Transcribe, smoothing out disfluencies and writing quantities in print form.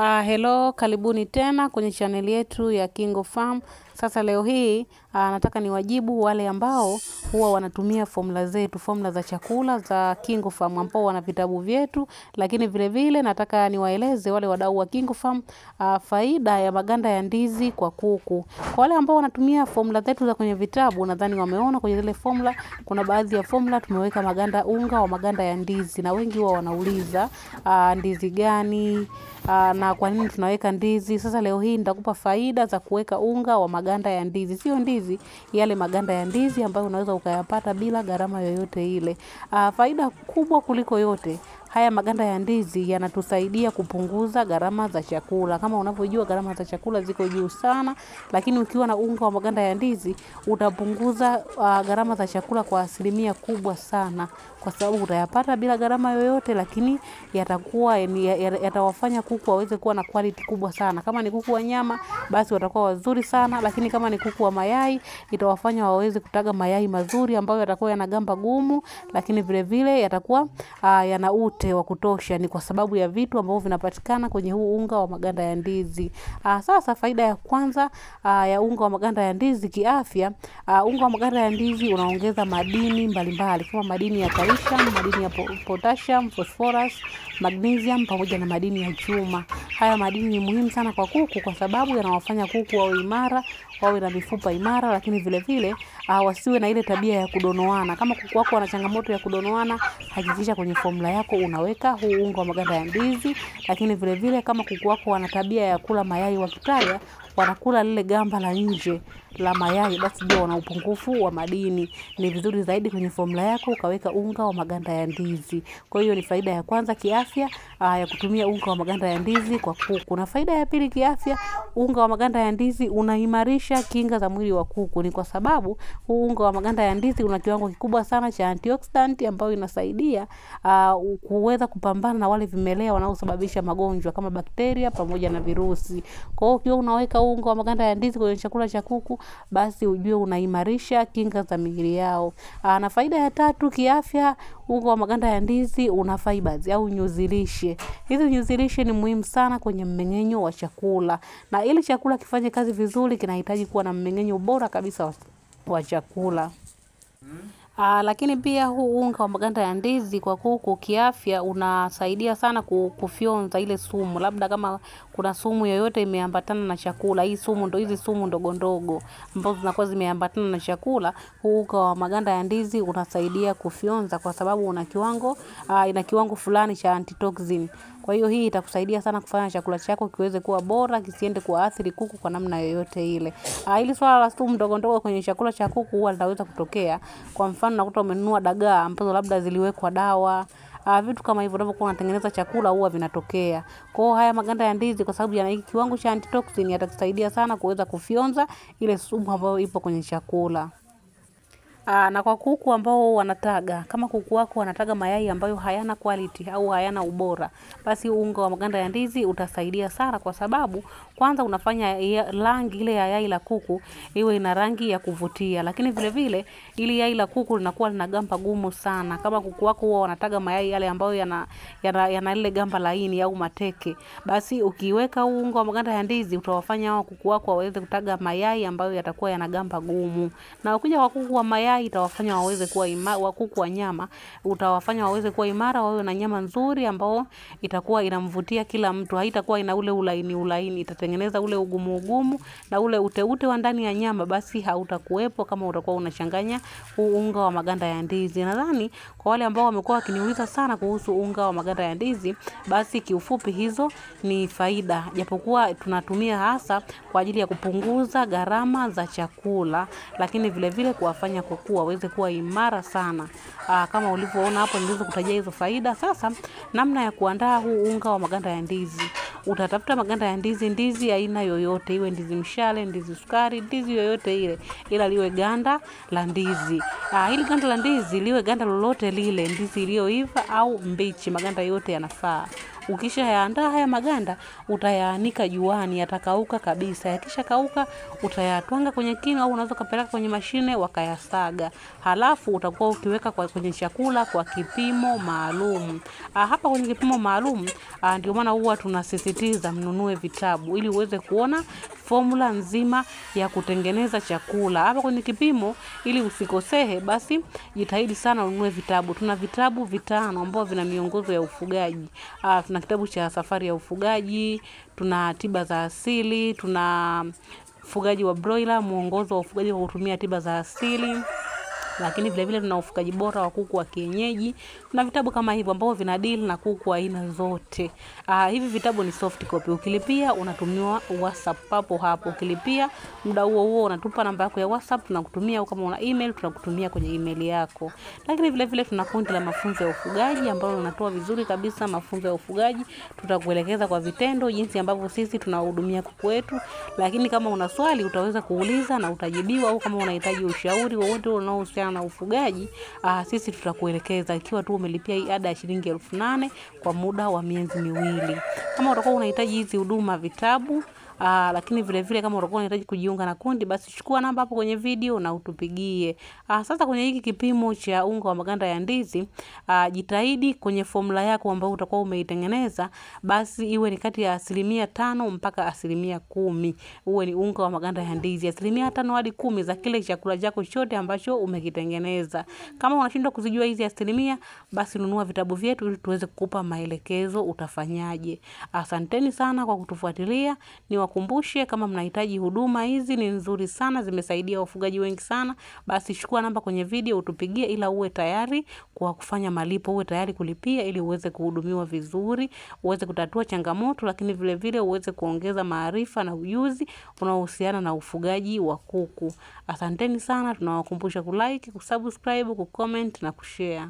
Hello, karibuni tena kwenye channel yetu ya Kingo Farm. Sasa leo hii nataka niwajibu wale ambao huwa wanatumia formula zetu, formula za chakula za Kingo Farm ambao wana vitabu vyetu, lakini vile vile nataka niwaeleze wale wadau wa Kingo Farm faida ya maganda ya ndizi kwa kuku. Kwa wale ambao wanatumia formula zetu za kwenye vitabu, nadhani wameona kwenye zile formula kuna baadhi ya formula tumeweka unga wa maganda ya ndizi, na wengi huwa wanauliza ndizi gani na kwa nini tunaweka ndizi. Sasa leo hii nitakupa faida za kuweka unga wa maganda ya ndizi. Sio ndizi, yale maganda ya ndizi ambayo unaweza ukayapata bila gharama yoyote ile. Faida kubwa kuliko yote, haya maganda ya ndizi yanatusaidia kupunguza gharama za chakula. Kama unavyojua gharama za chakula ziko juu sana, lakini ukiwa na unga wa maganda ya ndizi utapunguza gharama za chakula kwa asilimia kubwa sana, kwa sababu utayapata bila gharama yoyote, lakini yatawafanya kuku waweze kuwa na quality kubwa sana. Kama ni kuku wa nyama, basi watakuwa wazuri sana, lakini kama ni kuku wa mayai, itawafanya waweze kutaga mayai mazuri ambayo yatakuwa yana gamba gumu, lakini vile vile yatakuwa yana ute wa kutosha. Ni kwa sababu ya vitu ambavyo vinapatikana kwenye huu unga wa maganda ya ndizi. Sasa faida ya kwanza ya unga wa maganda ya ndizi kiafya, unga wa maganda ya ndizi unaongeza madini mbalimbali kama madini ya calcium, madini ya potassium, phosphorus, magnesium pamoja na madini ya chuma. Haya madini ni muhimu sana kwa kuku kwa sababu yanawafanya kuku wawe imara, wawe na mifupa imara, lakini vile vile wasiwe na ile tabia ya kudonoana. Kama kuku wako wana changamoto ya kudonoana, hakikisha kwenye formula yako unaweka huu unga wa maganda ya ndizi. Lakini vile vile kama kuku wako wana tabia ya kula mayai wakitaga, wanakula lile gamba la nje la mayai, basi ndio wana upungufu wa madini. Ni vizuri zaidi kwenye formula yako ukaweka unga wa maganda ya ndizi. Kwa hiyo ni faida ya kwanza kiafya ya kutumia unga wa maganda ya ndizi kwa kuku. Na faida ya pili kiafya, unga wa maganda ya ndizi unaimarisha kinga za mwili wa kuku. Ni kwa sababu huu unga wa maganda ya ndizi una kiwango kikubwa sana cha antioxidant ambayo inasaidia kuweza kupambana na wale vimelea wanaosababisha magonjwa kama bakteria pamoja na virusi. Kwa hiyo ukiwa unaweka unga wa maganda ya ndizi kwenye chakula cha kuku, basi ujue unaimarisha kinga za miili yao. Na faida ya tatu kiafya, unga wa maganda ya ndizi una fibers au nyuzilishe. Hizi nyuzilishe ni muhimu sana kwenye mmeng'enyo wa chakula. Na ili chakula kifanye kazi vizuri kinahitaji kuwa na mmeng'enyo bora kabisa wa chakula. Lakini pia huu unga wa maganda ya ndizi kwa kuku kiafya unasaidia sana kufyonza ile sumu. Labda kama kuna sumu yoyote imeambatana na chakula, hizi sumu ndogo ndogo ambazo zinakuwa zimeambatana na chakula, huu unga wa maganda ya ndizi unasaidia kufyonza kwa sababu ina kiwango fulani cha antitoxin. Kwa hiyo hii itakusaidia sana kufanya chakula chako kiweze kuwa bora, kisiende kuathiri kuku kwa namna yoyote ile. Ili swala la sumu ndogo ndogo kwenye chakula cha kuku huwa linaweza kutokea. Kwa mfano unakuta umenunua dagaa ambazo labda ziliwekwa dawa, vitu kama hivyo unapokuwa unatengeneza chakula huwa vinatokea. Kwa hiyo haya maganda ya ndizi kwa sababu yana hiki kiwango cha antitoxin yatakusaidia sana kuweza kufyonza ile sumu ambayo ipo kwenye chakula. Na kwa kuku ambao wanataga, kama kuku wako wanataga mayai ambayo hayana quality au hayana ubora, basi unga wa maganda ya ndizi utasaidia sana kwa sababu kwanza unafanya rangi ile ya yai la kuku iwe ina rangi ya kuvutia, lakini vile vile ili yai la kuku linakuwa lina gamba gumu sana. Kama kuku wako huwa wanataga mayai yale ambayo yana ile gamba laini au mateke, basi ukiweka unga wa maganda ya ndizi utawafanya hao kuku wako waweze kutaga mayai ambayo yatakuwa yana gamba gumu. Na ukija kwa kuku wa mayai itawafanya waweze kuwa imara, wa kuku wa nyama utawafanya waweze kuwa imara, wawe na nyama nzuri ambao itakuwa inamvutia kila mtu. Haitakuwa ina ule ulaini, itatengeneza ule ugumu na ule ute wa ndani ya nyama basi hautakuwepo kama utakuwa unachanganya unga wa maganda ya ndizi. Nadhani kwa wale ambao wamekuwa wakiniuliza sana kuhusu unga wa maganda ya ndizi, basi kiufupi hizo ni faida, japokuwa tunatumia hasa kwa ajili ya kupunguza gharama za chakula, lakini vile vile kuwafanya kuku waweze kuwa imara sana. Kama ulivyoona hapo niliweza kutajia hizo faida. Sasa namna ya kuandaa huu unga wa maganda ya ndizi, utatafuta maganda ya ndizi aina yoyote, iwe ndizi mshale, ndizi sukari, ndizi yoyote ile, ila liwe ganda la ndizi. Ili ganda la ndizi liwe ganda lolote lile, ndizi iliyoiva au mbichi, maganda yote yanafaa. Ukisha yaandaa haya maganda, utayaanika juani, yatakauka kabisa. Yakisha kauka, utayatwanga kwenye kinu au unaweza kupeleka kwenye mashine wakayasaga. Halafu utakuwa ukiweka kwenye chakula kwa kipimo maalum. Hapa kwenye kipimo maalum ndio maana huwa tunasisitiza mnunue vitabu ili uweze kuona formula nzima ya kutengeneza chakula. Hapa kwenye kipimo ili usikosehe, basi jitahidi sana ununue vitabu. Tuna vitabu 5 ambavyo vina miongozo ya ufugaji. Tuna kitabu cha safari ya ufugaji, tuna tiba za asili, tuna ufugaji wa broiler, mwongozo wa ufugaji kwa kutumia tiba za asili. Lakini vile vile tuna ufugaji bora wa kuku wa kienyeji. Tuna vitabu kama hivyo ambavyo vina deal na kuku aina zote. Hivi vitabu ni soft copy. Ukilipia unatumiwa WhatsApp papo hapo. Ukilipia muda huo unatupa namba yako ya WhatsApp, tunakutumia, au kama una email tunakutumia kwenye email yako. Lakini vile vile tuna kundi la mafunzo ya ufugaji ambalo linatoa vizuri kabisa mafunzo ya ufugaji. Tutakuelekeza kwa vitendo jinsi ambavyo sisi tunahudumia kuku wetu. Lakini kama una swali utaweza kuuliza na utajibiwa, au kama unahitaji ushauri wowote unaohusiana na ufugaji, sisi tutakuelekeza ikiwa tu umelipia hii ada ya shilingi 8,000 kwa muda wa miezi 2. Kama utakuwa unahitaji hizi huduma vitabu, lakini vile vile kama utakuwa unahitaji kujiunga na kundi, basi chukua namba hapo kwenye video na utupigie. Sasa kwenye hiki kipimo cha unga wa maganda ya ndizi, jitahidi kwenye formula yako ambayo utakuwa umeitengeneza, basi iwe ni kati ya 5% mpaka 10%. Uwe ni unga wa maganda ya ndizi 5% hadi 10% za kile chakula chako chote ambacho umekitengeneza. Kama unashindwa kuzijua hizi 10%, basi nunua vitabu vyetu ili tuweze kukupa maelekezo utafanyaje. Asanteni sana kwa kutufuatilia. Niwakumbushe kama mnahitaji huduma hizi ni nzuri sana, zimesaidia wafugaji wengi sana, basi chukua namba kwenye video utupigie, ila uwe tayari kwa kufanya malipo, uwe tayari kulipia ili uweze kuhudumiwa vizuri, uweze kutatua changamoto, lakini vile vile uweze kuongeza maarifa na ujuzi unaohusiana na ufugaji wa kuku. Asanteni sana, tunawakumbusha kulike, kusubscribe, kucomment na kushare.